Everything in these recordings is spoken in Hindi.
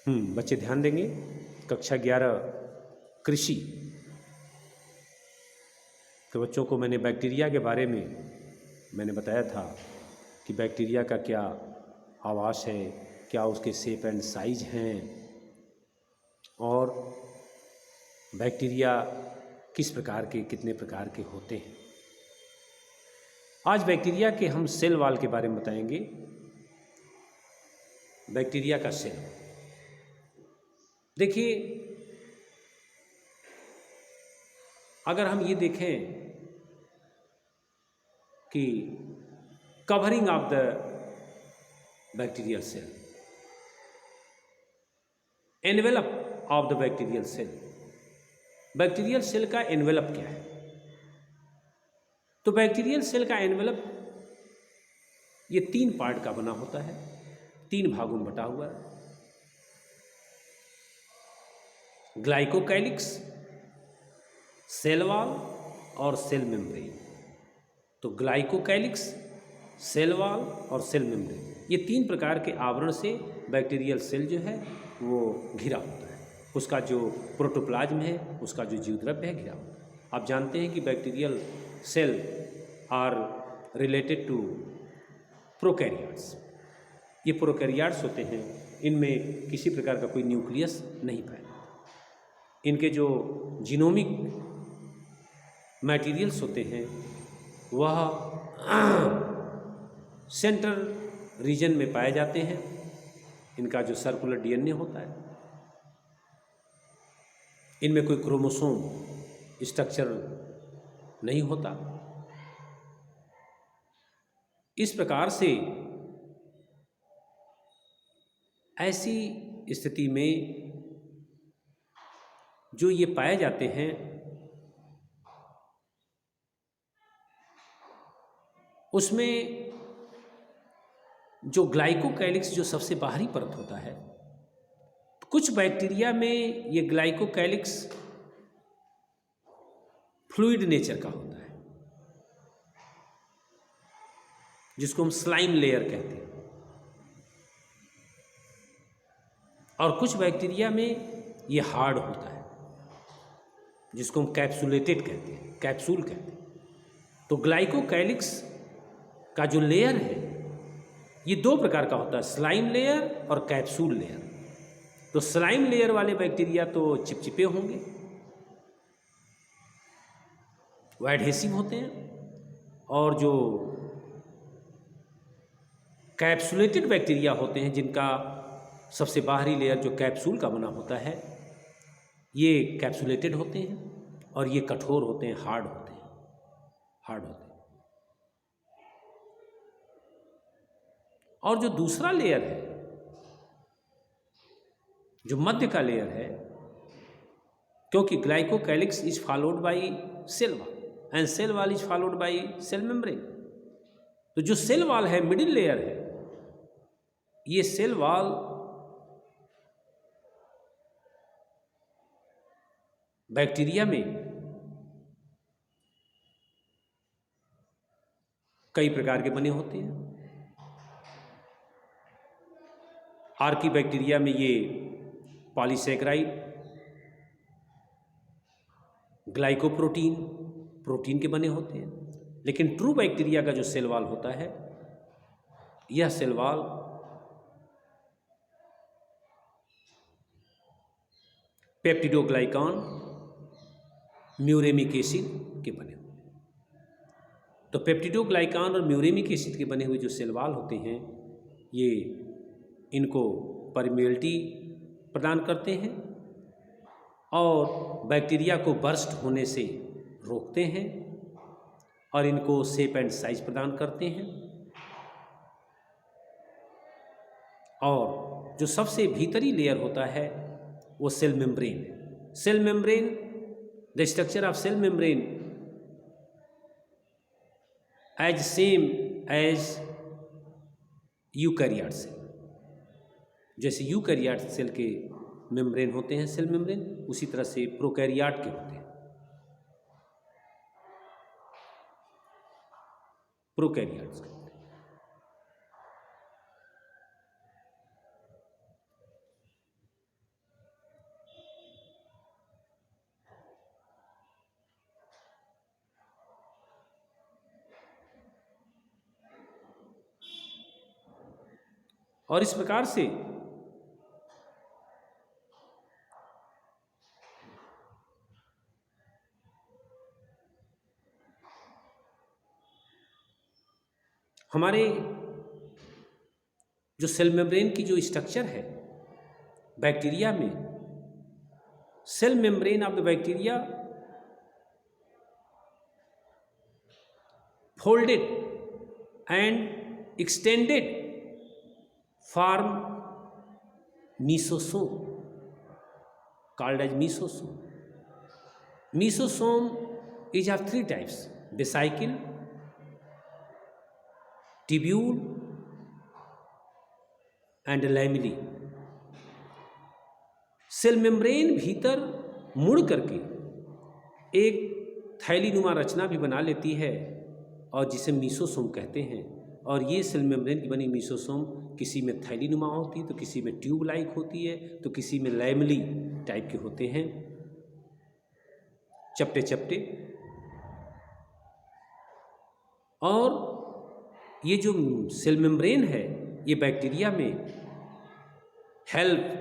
बच्चे ध्यान देंगे। कक्षा 11 कृषि। तो बच्चों को मैंने बैक्टीरिया के बारे में मैंने बताया था कि बैक्टीरिया का क्या आवास है, क्या उसके शेप एंड साइज हैं, और बैक्टीरिया किस प्रकार के, कितने प्रकार के होते हैं। आज बैक्टीरिया के हम सेल वॉल के बारे में बताएंगे। बैक्टीरिया का सेल, देखिए, अगर हम ये देखें कि covering of the bacterial cell, envelope of the bacterial cell, bacterial cell का एनवेलप क्या है? तो बैक्टीरियल सेल का एनवेलप ये 3 पार्ट का बना होता है, 3 भागों में बटा हुआ है। ग्लाइकोकैलिक्स, सेल वॉल और सेल मेम्ब्रेन। तो ग्लाइकोकैलिक्स, सेल वॉल और सेल मेम्ब्रेन, ये 3 प्रकार के आवरण से बैक्टीरियल सेल जो है वो घिरा होता है। उसका जो प्रोटोप्लाज्म है, उसका जो जीवद्रव्य है, घिरा होता है। आप जानते हैं कि bacterial cell are related to prokaryotes. ये प्रोकैरियोट्स होते हैं, इनमें किसी प्रकार का कोई न्यूक्लियस नहीं पाया जाता। इनके जो जीनोमिक मटेरियल्स होते हैं वह सेंट्रल रीजन में पाए जाते हैं। इनका जो सर्कुलर डीएनए होता है, इनमें कोई क्रोमोसोम स्ट्रक्चर नहीं होता। इस प्रकार से ऐसी स्थिति में जो ये पाए जाते हैं, उसमें जो ग्लाइकोकैलिक्स जो सबसे बाहरी परत होता है, कुछ बैक्टीरिया में ये ग्लाइकोकैलिक्स फ्लूइड नेचर का होता है, जिसको हम स्लाइम लेयर कहते हैं। और कुछ बैक्टीरिया में ये हार्ड होता है, जिसको हम कैप्सुलेटेड कहते हैं, कैप्सूल कहते हैं। तो ग्लाइकोकैलिक्स का जो लेयर है ये 2 प्रकार का होता है, स्लाइम लेयर और कैप्सूल लेयर। तो स्लाइम लेयर वाले बैक्टीरिया तो चिपचिपे होंगे, वो एडहेसिव होते हैं। और जो कैप्सुलेटेड बैक्टीरिया होते हैं, जिनका सबसे बाहरी लेयर जो कैप्सूल का बना होता है, ये कैप्सुलेटेड होते हैं और ये कठोर होते हैं, हार्ड होते हैं, हार्ड होते हैं। और जो दूसरा लेयर है, जो मध्य का लेयर है, क्योंकि glycocalyx is followed by cell wall and cell wall is followed by cell membrane. तो जो सेल वॉल है, मिडिल लेयर है, ये सेल वॉल बैक्टीरिया में कई प्रकार के बने होते हैं। आर्की बैक्टीरिया में ये पॉलीसैकेराइड, ग्लाइकोप्रोटीन, प्रोटीन के बने होते हैं। लेकिन ट्रू बैक्टीरिया का जो सेल वॉल होता है, यह cell wall peptidoglycan, muramic acid के बने हुए हैं। तो पेप्टिडोग्लाइकान और म्यूरेमिक एसिड के बने हुए जो सेल वॉल होते हैं, ये इनको परमेबिलिटी प्रदान करते हैं और बैक्टीरिया को बर्स्ट होने से रोकते हैं और इनको शेप एंड साइज प्रदान करते हैं। और जो सबसे भीतरी लेयर होता है वो सेल मेम्ब्रेन है। Cell membrane, the structure of cell membrane as same as eukaryote cell. जैसे यूकैरियोट सेल के मेम्ब्रेन होते हैं सेल मेम्ब्रेन, उसी तरह से प्रोकैरियोट के होते हैं प्रोकैरियोट्स के। और इस प्रकार से हमारे जो सेल मेम्ब्रेन की जो स्ट्रक्चर है बैक्टीरिया में, cell membrane of the bacteria folded and extended form mesosome called as mesosome. Mesosome is of three types: vesicle, tubule and lamella. Cell membrane भीतर मुड़ करके एक थैलीनुमा रचना भी बना लेती है और जिसे मीसोसोम कहते हैं। और ये सेल मेम्ब्रेन की बनी मीसोसोम किसी में थैलीनुमा होती है, तो किसी में ट्यूब लाइक होती है, तो किसी में लैमली टाइप के होते हैं, चपटे चपटे। और ये जो सेल मेम्ब्रेन है ये बैक्टीरिया में help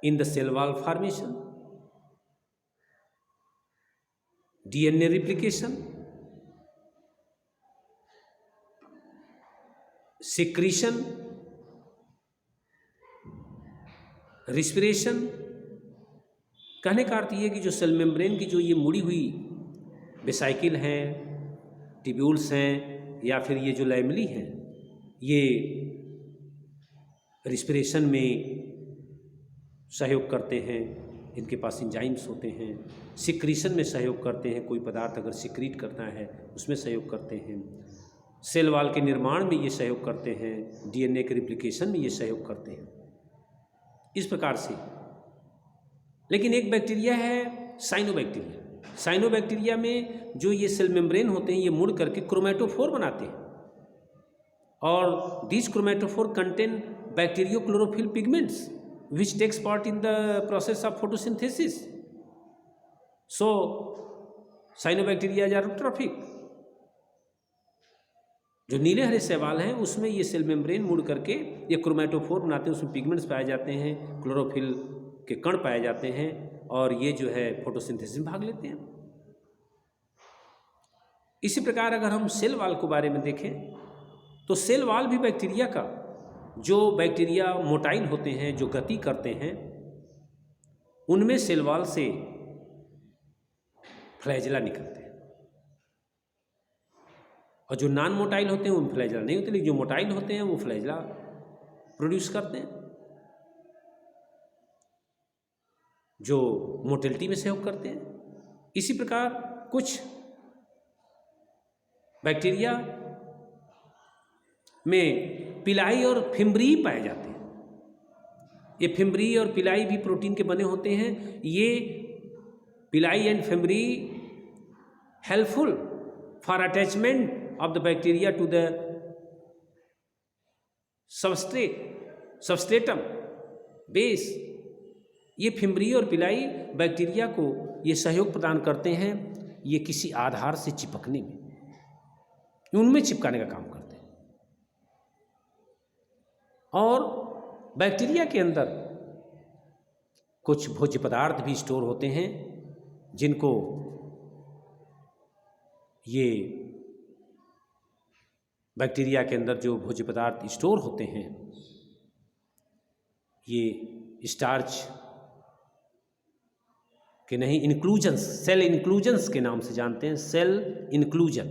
in the cell wall formation, DNA replication, secretion, respiration. कहने का अर्थ ये कि जो सेल मेम्ब्रेन की जो ये मुड़ी हुई वेसाइकिल हैं, ट्यूब्यूल्स हैं या फिर ये जो लैमेली हैं, ये रिस्पिरेशन में सहयोग करते हैं, इनके पास एंजाइम्स होते हैं। सिक्रीशन में सहयोग करते हैं, कोई पदार्थ अगर सिक्रीट करना है उसमें सहयोग करते हैं। सेल वॉल के निर्माण में ये सहयोग करते हैं, डीएनए के रिप्लिकेशन में ये सहयोग करते हैं, इस प्रकार से। लेकिन एक बैक्टीरिया है साइनोबैक्टीरिया। साइनोबैक्टीरिया में जो ये सेल मेम्ब्रेन होते हैं ये मुड़ करके क्रोमेटोफोर बनाते हैं, और this chromatophore contain bacteriochlorophyll pigments which takes part in the process of photosynthesis. So cyanobacteria are autotrophic. जो नीले हरे शैवाल हैं उसमें ये सेल मेम्ब्रेन मुड़ करके ये क्रोमेटोफोर बनाते हैं, उसमें पिगमेंट्स पाए जाते हैं, क्लोरोफिल के कण पाए जाते हैं, और ये जो है फोटोसिंथेसिस में भाग लेते हैं। इसी प्रकार अगर हम सेल वॉल के बारे में देखें तो सेल वॉल भी बैक्टीरिया का, जो बैक्टीरिया मोटाइल होते हैं, जो गति करते हैं, उनमें सेल वॉल से फ्लैजेला निकलते हैं, और जो नॉन मोटाइल होते हैं उनमें फ्लैजेला नहीं होते, लेकिन जो मोटाइल होते हैं वो फ्लैजेला प्रोड्यूस करते हैं, जो मोटिलिटी में सहयोग करते हैं। इसी प्रकार कुछ बैक्टीरिया में पिलाई और फिम्ब्री पाए जाते हैं। ये फिम्ब्री और पिलाई भी प्रोटीन के बने होते हैं। ये pili and fimbriae helpful for attachment of the bacteria to the substratum base. ये फिम्ब्री और पिलाई बैक्टीरिया को ये सहयोग प्रदान करते हैं, ये किसी आधार से चिपकने में, उनमें चिपकाने का काम करते हैं। और बैक्टीरिया के अंदर कुछ भोज्य पदार्थ भी स्टोर होते हैं, जिनको ये बैक्टीरिया के अंदर जो भोज्य पदार्थ स्टोर होते हैं ये स्टार्च के नहीं, इंक्लूजन्स, सेल इंक्लूजन्स के नाम से जानते हैं। सेल इंक्लूजन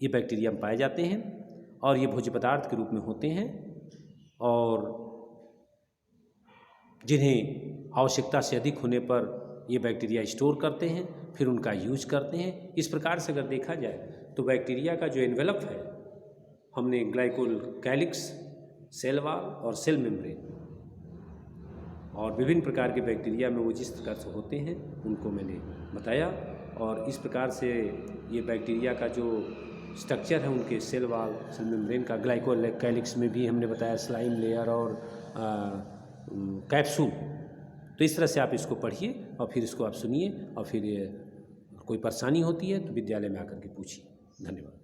ये बैक्टीरिया में पाए जाते हैं और ये भोज्य पदार्थ के रूप में होते हैं, और जिन्हें आवश्यकता से अधिक होने पर ये बैक्टीरिया स्टोर करते हैं, फिर उनका यूज करते हैं। इस प्रकार से अगर देखा जाए तो बैक्टीरिया का जो एनवेलप है, हमने ग्लाइकोल कैलिक्स, सेल वॉल और सेल मेम्ब्रेन, और विभिन्न प्रकार के बैक्टीरिया में वो जिस प्रकार से होते हैं उनको मैंने बताया। और इस प्रकार से ये बैक्टीरिया का जो स्ट्रक्चर है उनके सेल वॉल, सेल मेम्ब्रेन का, ग्लाइकोल कैलिक्स में भी हमने बताया स्लाइम लेयर और कैप्सूल। तो इस तरह से आप इसको पढ़िए और फिर इसको आप सुनिए, और फिर कोई परेशानी होती है तो विद्यालय में आकर के पूछिए। धन्यवाद।